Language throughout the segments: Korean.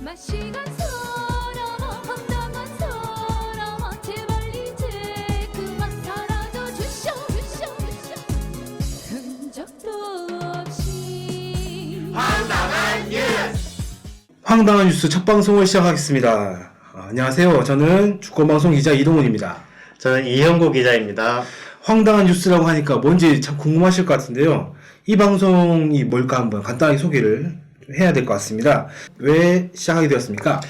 마시간처럼 황당한처럼 제발 이제 그만 사라져 주쇼 흔적도 없이 황당한 뉴스 첫 방송을 시작하겠습니다. 안녕하세요. 저는 주권방송 기자 이동훈입니다. 저는 이형구 기자입니다. 황당한 뉴스라고 하니까 뭔지 참 궁금하실 것 같은데요. 이 방송이 뭘까 한번 간단하게 소개를 해야 될 것 같습니다. 왜 시작하게 되었습니까?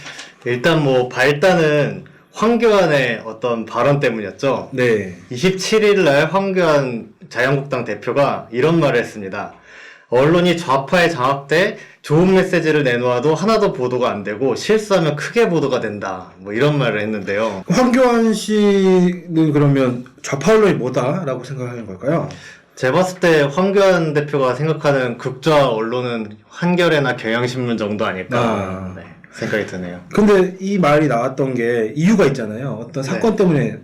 일단 발단은 황교안의 어떤 발언 때문이었죠. 네. 27일 날 황교안 자유한국당 대표가 이런 말을 했습니다. 언론이 좌파에 장악돼 좋은 메시지를 내놓아도 하나도 보도가 안 되고 실수하면 크게 보도가 된다. 이런 말을 했는데요. 황교안 씨는 그러면 좌파 언론이 뭐다라고 생각하는 걸까요? 제가 봤을 때 황교안 대표가 생각하는 극좌 언론은 한겨레나 경향신문 정도 아닐까 생각이 드네요. 근데 이 말이 나왔던 게 이유가 있잖아요. 어떤 사건 때문에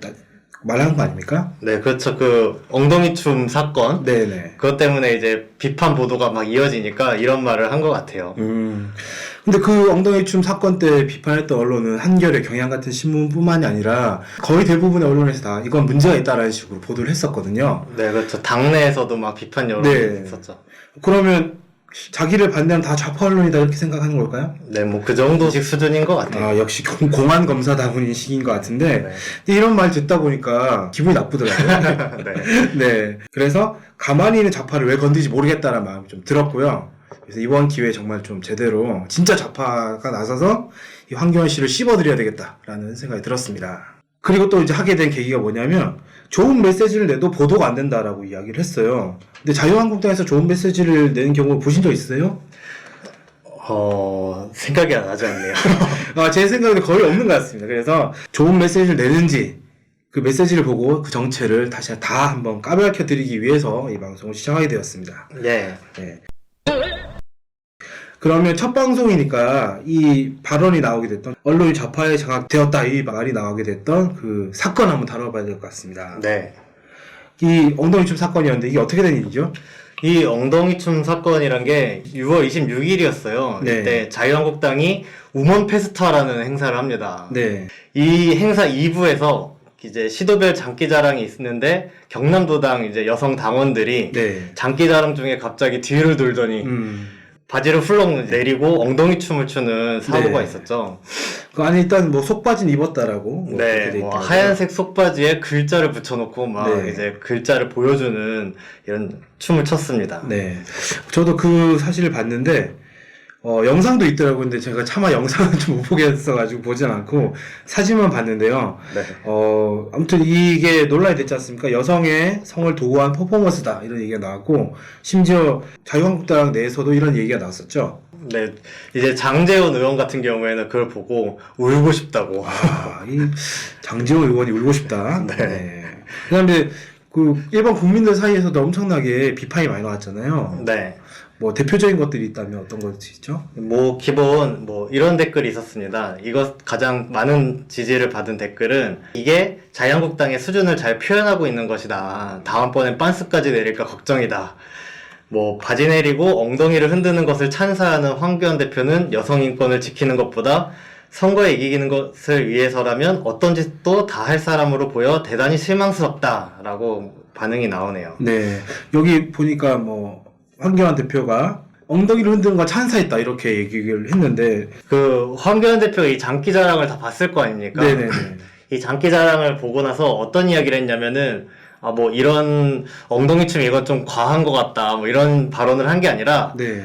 말한 거 아닙니까? 네, 그렇죠. 그 엉덩이춤 사건. 네네. 그것 때문에 이제 비판 보도가 막 이어지니까 이런 말을 한 것 같아요. 근데 그 엉덩이춤 사건 때 비판했던 언론은 한겨레, 경향 같은 신문뿐만이 아니라 거의 대부분의 언론에서 다 이건 문제가 있다라는 식으로 보도를 했었거든요. 네, 그렇죠. 당내에서도 막 비판 여론이 있었죠. 그러면 자기를 반대하면 다 좌파 언론이다 이렇게 생각하는 걸까요? 네, 그 정도씩 수준인 것 같아요. 역시 공안 검사다운 식인 것 같은데 네. 근데 이런 말 듣다 보니까 기분이 나쁘더라고요. 네. 네. 그래서 가만히 있는 좌파를 왜 건드리지 모르겠다는 마음이 좀 들었고요. 그래서 이번 기회에 정말 좀 제대로 진짜 좌파가 나서서 이 황교안 씨를 씹어드려야 되겠다라는 생각이 들었습니다. 그리고 또 이제 하게 된 계기가 뭐냐면 좋은 메시지를 내도 보도가 안 된다라고 이야기를 했어요. 근데 자유한국당에서 좋은 메시지를 내는 경우 보신 적 있어요? 생각이 안 나지 않네요. 제 생각에는 거의 없는 것 같습니다. 그래서 좋은 메시지를 내는지 그 메시지를 보고 그 정체를 다시 다 한번 까맣게 드리기 위해서 이 방송을 시작하게 되었습니다. 네. 네. 그러면 첫 방송이니까 이 발언이 나오게 됐던 언론이 좌파에 장악되었다 이 말이 나오게 됐던 그 사건 한번 다뤄봐야 될 것 같습니다. 네. 이 엉덩이춤 사건이었는데 이게 어떻게 된 일이죠? 이 엉덩이춤 사건이란 게 6월 26일이었어요. 네. 이때 자유한국당이 우먼 페스타라는 행사를 합니다. 네. 이 행사 2부에서 이제 시도별 장기자랑이 있는데 경남도당 이제 여성 당원들이 네. 장기자랑 중에 갑자기 뒤를 돌더니 바지를 훌렁 내리고 엉덩이 춤을 추는 사고가 네. 있었죠. 그 안에 일단 속바지는 입었다라고 네, 하얀색 속바지에 글자를 붙여놓고 네. 이제 글자를 보여주는 이런 춤을 췄습니다. 네. 저도 그 사실을 봤는데 영상도 있더라고요. 근데 제가 차마 영상은 좀 못 보겠어가지고 보진 않고 사진만 봤는데요. 네. 아무튼 이게 논란이 됐지 않습니까? 여성의 성을 도구한 퍼포먼스다 이런 얘기가 나왔고 심지어 자유한국당 내에서도 이런 얘기가 나왔었죠. 네, 이제 장제원 의원 같은 경우에는 그걸 보고 울고 싶다고. 이 장제원 의원이 울고 싶다. 네. 그다음에 그 일반 국민들 사이에서도 엄청나게 비판이 많이 나왔잖아요. 네. 대표적인 것들이 있다면 어떤 것이 있죠? 기본 이런 댓글이 있었습니다. 이거 가장 많은 지지를 받은 댓글은 이게 자유한국당의 수준을 잘 표현하고 있는 것이다. 다음번엔 빤스까지 내릴까 걱정이다. 바지 내리고 엉덩이를 흔드는 것을 찬사하는 황교안 대표는 여성 인권을 지키는 것보다 선거에 이기는 것을 위해서라면 어떤 짓도 다 할 사람으로 보여 대단히 실망스럽다라고 반응이 나오네요. 네. 여기 보니까 황교안 대표가 엉덩이를 흔드는 거 찬사했다 이렇게 얘기를 했는데 그 황교안 대표가 이 장기자랑을 다 봤을 거 아닙니까? 네네네. 이 장기자랑을 보고 나서 어떤 이야기를 했냐면은 이런 엉덩이춤 이건 좀 과한 것 같다 이런 발언을 한 게 아니라 네.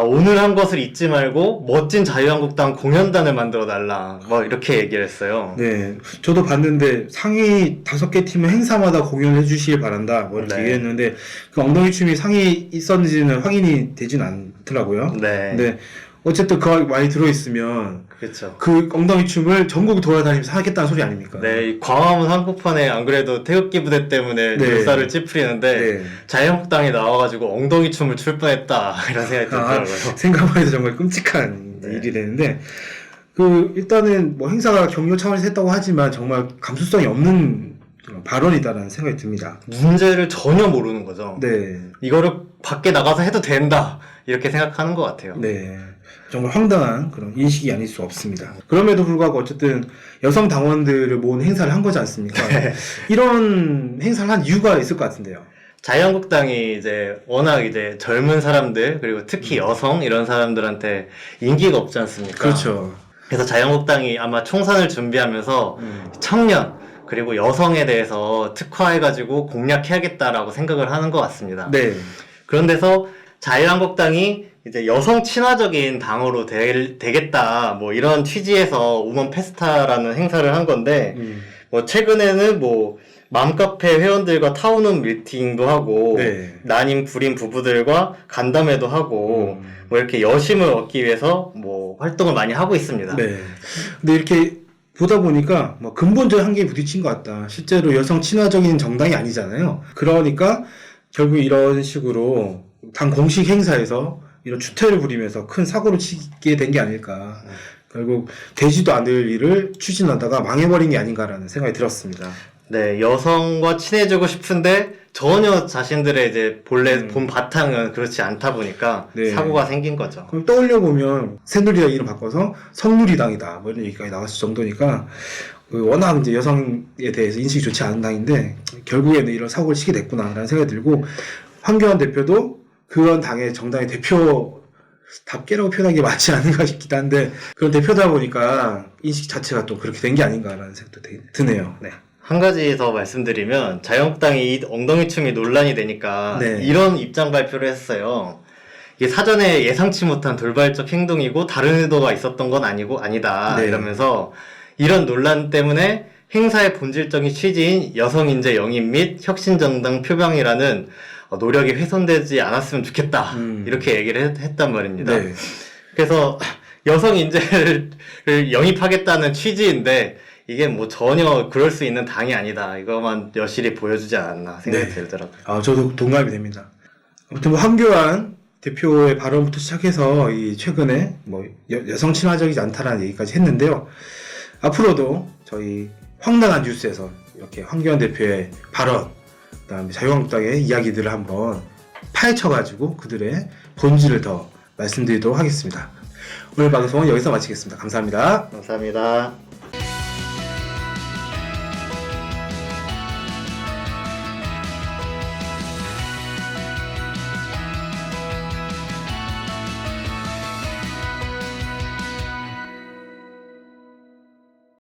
오늘 한 것을 잊지 말고 멋진 자유한국당 공연단을 만들어 달라 이렇게 얘기를 했어요. 네. 저도 봤는데 상위 5개 팀은 행사마다 공연해 주시길 바란다 이렇게 네. 얘기했는데 그 엉덩이 춤이 상위 있었는지는 확인이 되진 않더라고요. 네. 근데 어쨌든 그거 많이 들어있으면 그렇죠. 그 엉덩이 춤을 전국 돌아다니면서 하겠다는 소리 아닙니까? 네, 이 광화문 한복판에 안 그래도 태극기 부대 때문에 네. 묘사를 찌푸리는데 네. 자유한국당이 나와가지고 엉덩이 춤을 출 뻔했다 이런 생각이 들더라고요. 생각만 해도 정말 끔찍한 네. 일이 되는데 일단은 행사가 격려 차원에서 했다고 하지만 정말 감수성이 없는 발언이다라는 생각이 듭니다. 문제를 전혀 모르는 거죠. 네. 이거를 밖에 나가서 해도 된다 이렇게 생각하는 것 같아요. 네. 정말 황당한 그런 인식이 아닐 수 없습니다. 그럼에도 불구하고 어쨌든 여성 당원들을 모은 행사를 한 거지 않습니까? 이런 행사를 한 이유가 있을 것 같은데요. 자유한국당이 이제 워낙 이제 젊은 사람들 그리고 특히 여성 이런 사람들한테 인기가 없지 않습니까? 그렇죠. 그래서 자유한국당이 아마 총선을 준비하면서 청년 그리고 여성에 대해서 특화해가지고 공략해야겠다라고 생각을 하는 것 같습니다. 네. 그런 데서 자유한국당이 이제 여성 친화적인 당으로 되겠다 뭐 이런 취지에서 우먼 페스타라는 행사를 한 건데 뭐 최근에는 뭐 맘카페 회원들과 타운홈 미팅도 하고 네. 난임 불임 부부들과 간담회도 하고 뭐 이렇게 여심을 얻기 위해서 뭐 활동을 많이 하고 있습니다. 네. 근데 이렇게 보다 보니까 뭐 근본적 한계에 부딪힌 것 같다. 실제로 여성 친화적인 정당이 아니잖아요. 그러니까 결국 이런 식으로 당 공식 행사에서 이런 추태를 부리면서 큰 사고를 치게 된 게 아닐까. 결국 되지도 않을 일을 추진하다가 망해버린 게 아닌가라는 생각이 들었습니다. 네, 여성과 친해지고 싶은데 전혀 자신들의 이제 본래 본 바탕은 그렇지 않다 보니까 네. 사고가 생긴 거죠. 그럼 떠올려보면 새누리당 이름 바꿔서 성누리당이다 뭐 이런 얘기까지 나왔을 정도니까 워낙 이제 여성에 대해서 인식이 좋지 않은 당인데 결국에는 이런 사고를 치게 됐구나라는 생각이 들고 황교안 대표도 그런 당의 정당의 대표답게라고 표현하는 게 맞지 않은가 싶기도 한데 그런 대표다 보니까 인식 자체가 또 그렇게 된 게 아닌가라는 생각도 드네요. 네. 한 가지 더 말씀드리면 자유한국당이 이 엉덩이춤이 논란이 되니까 네. 이런 입장 발표를 했어요. 이게 사전에 예상치 못한 돌발적 행동이고 다른 의도가 있었던 건 아니다 네. 이러면서 이런 논란 때문에 행사의 본질적인 취지인 여성인재 영입 및 혁신정당 표방이라는 노력이 훼손되지 않았으면 좋겠다 이렇게 얘기를 했단 말입니다. 네. 그래서 여성 인재를 영입하겠다는 취지인데 이게 뭐 전혀 그럴 수 있는 당이 아니다. 이거만 여실히 보여주지 않았나 생각이 네. 들더라고요. 아, 저도 동감이 됩니다. 아무튼 뭐 황교안 대표의 발언부터 시작해서 이 최근에 뭐 여성 친화적이지 않다라는 얘기까지 했는데요. 앞으로도 저희 황당한 뉴스에서 이렇게 황교안 대표의 발언, 그다음에 자유한국당의 이야기들을 한번 파헤쳐가지고 그들의 본질을 더 말씀드리도록 하겠습니다. 오늘 방송은 여기서 마치겠습니다. 감사합니다. 감사합니다.